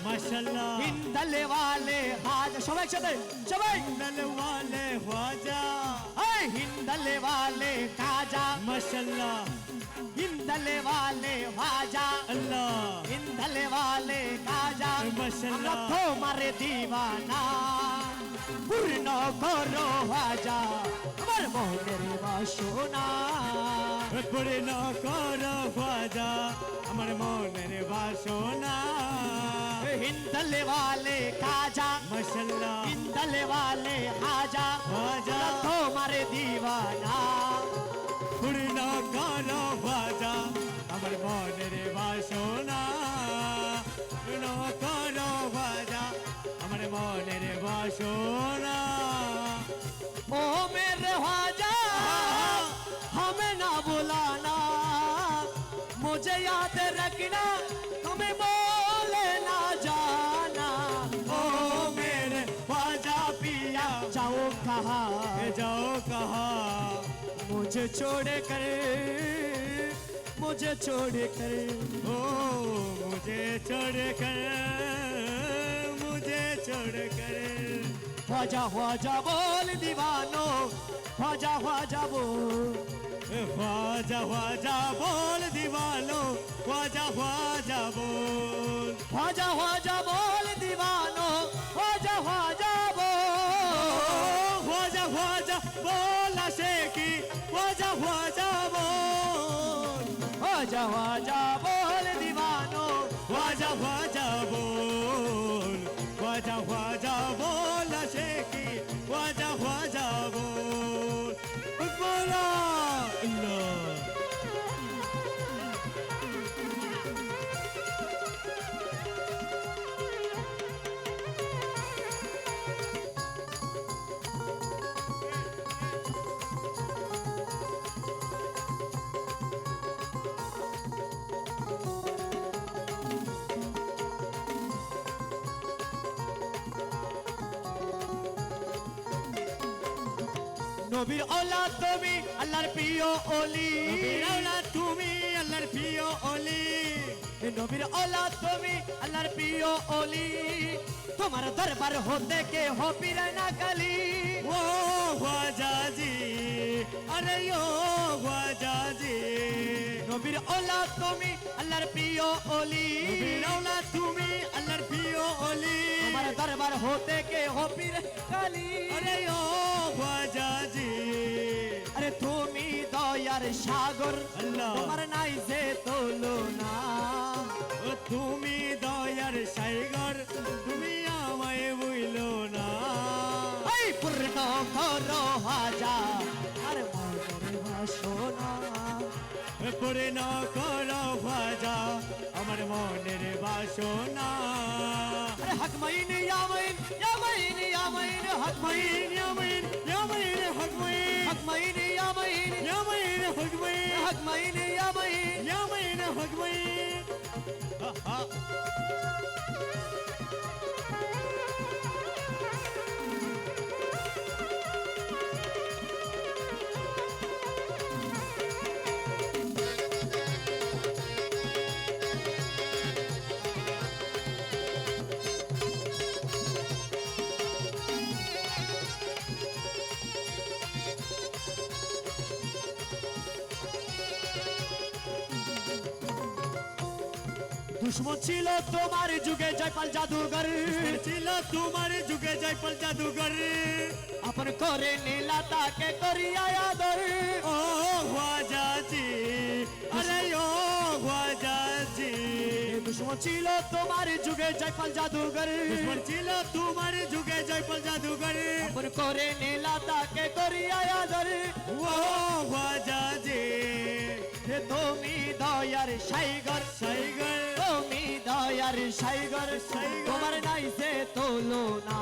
माशाल्लाह हिंदले वाले ख्वाजा সবাই একসাথে সবাই हिंदले वाले ख्वाजा हिंदले वाले खाजा माशाल्लाह हिंदले वाले ख्वाजा अल्लाह हिंदले वाले खाजा माशाल्लाह তোমারে দিওয়ানা পূর্ণ করো ख्वाजा আমার মনের বাসনা পূর্ণ করো ख्वाजा আমার মনের বাসনা हिंदले वाले खाजा माशाल्लाह हिंदले वाले खाजा ख्वाजा তোমারে দিওয়ানা পূর্ণ করো ख्वाजा আমার মনের বাসনা পূর্ণ করো ख्वाजा আমার মনের বাসনা ओ मेरे ख्वाजा हमें ना बुलाना मुझे याद रखना तुम्हें बोले ना जाना ओ मेरे ख्वाजा पिया जाओ कहा जाओ कहा मुझे छोड़ कर मुझे छोड़ कर ओ मुझे छोड़ कर मुझे छोड़ कर ख्वाजा ख्वाजा बोल दीवानो ख्वाजा ख्वाजा बोल ख्वाजा ख्वाजा बोल दीवानो ख्वाजा ख्वाजा बोल ख्वाजा ख्वाजा बोल दीवानो ख्वाजा ख्वाजा बोल ख्वाजा ख्वाजा बोल आशिकी ख्वाजा ख्वाजा बोल ख्वाजा ख्वाजा बोल दीवानो ख्वाजा ख्वाजा बोल ख्वाजा ख्वाजा बोल आशिकी ख्वाजा ख्वाजा बोल बोला अल्लाह নবীর औलाद তুমি আল্লাহর প্রিয় ওলি বিরাউলা তুমি আল্লাহর প্রিয় অলি নবীর औलाद তুমি আল্লাহর প্রিয় ওলি তোমার দরবার হতে কে হপিরে না গালি ओ ख्वाजा जी अरे ओ ख्वाजा जी নবীর औलाद তুমি আল্লাহর প্রিয় ওলি বিরাউলা তুমি আল্লাহর প্রিয় অলি তোমার দরবার হতে কে হপিরে গালি अरे ओ ख्वाजा जी আরে তুমি দয়ার সাগর আল্লাহ। তোমার নাই যে তুলনা ও তুমি দয়ার সাইগর তুমি আমায় বুইলো না এই পূর্ণ করো হাজা আর মনের বাসনা পড়ে না করো খ্বাজা আমার মনের বাসনা আরে হক মাইন ইয়ামাইন ইয়ামাইন ইয়ামাইন হক মাইন ইয়ামিন ইয়ামিন হকমিন হক মাইন ইয়ামাইন ইয়ামিন হকমিন হক মাইন ইয়ামাইন ইয়ামিন হকমিন দুশ্মন ছিল তোমার যুগে জয়পাল জাদুঘর ছিল তোমার যুগে জয়পাল জাদুঘর আপন করে নীলা তাকে করিয়া আদর ও খ্বাজা জি আরে ও খ্বাজা জি দুশ্মন ছিল তোমার যুগে জয়পাল জাদুঘর দুশ্মন ছিল তোমার যুগে জয়পাল জাদুঘর আপন করে নীলা তাকে করিয়া আদর ও খ্বাজা জি হে তুমি দয়ার সাইগর সাইগর তুমি দয়ার সাইগর তোমার নাই সে তুলনা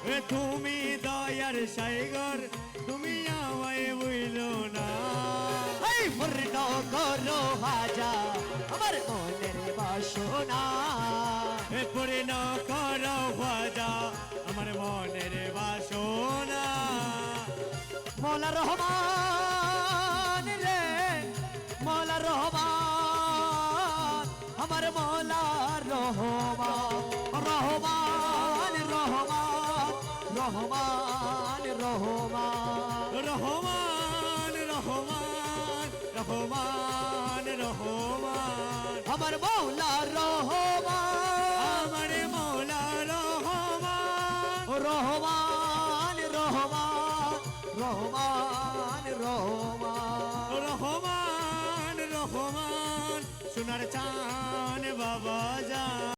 এ তুমি দয়ার সাইগর তুমি আমায় বুইলো না এই পূর্ণ করো হাজা আমার মনের বাসনা এ পড়ে না করো খ্বাজা আমার মনের বাসনা মৌলা রহমান রে মৌলা রহমান আমার মৌলা রহমান রহমান রহমান রহমান রহমান রহমান রহমান রহমান রহমান আমার মৌলা রহমান আমার মৌলা রহমান রহমান রহমান রহমান রহমান রহমান রহমান সোনার চান বাবা জান